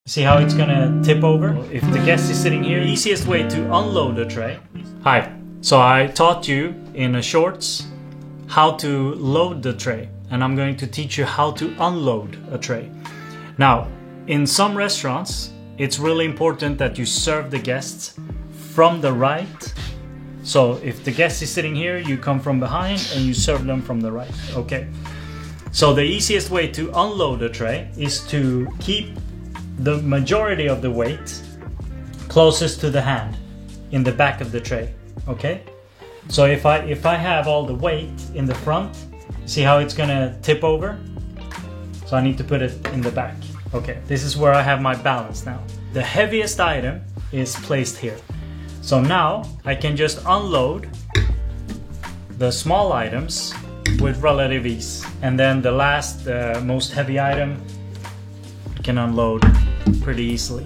See how it's gonna tip over? If the guest is sitting here, easiest way to unload a tray. Hi, so I taught you in a shorts how to load the tray, and I'm going to teach you how to unload a tray. Now, in some restaurants, it's really important that you serve the guests from the right. So if the guest is sitting here, you come from behind and you serve them from the right, okay? So the easiest way to unload a tray is to keep the majority of the weight closest to the hand in the back of the tray, okay? So if I have all the weight in the front, see how it's gonna tip over? So I need to put it in the back. Okay, this is where I have my balance now. The heaviest item is placed here. So now I can just unload the small items with relative ease. And then the last, most heavy item can unload pretty easily.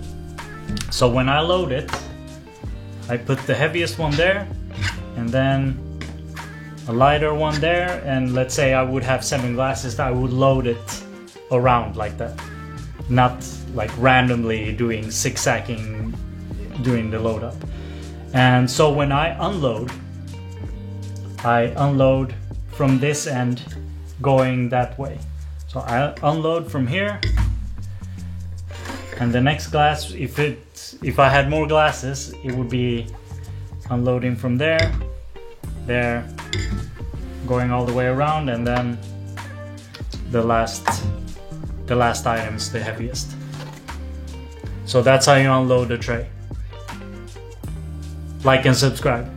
So when I load it, I put the heaviest one there and then a lighter one there, and let's say I would have 7 glasses, I would load it around like that, not like randomly doing zigzagging during the load up. And so when I unload from this end going that way. So I unload from here, and the next glass, if I had more glasses, it would be unloading from there, going all the way around, and then the last item is the heaviest. So that's how you unload a tray. Like and subscribe.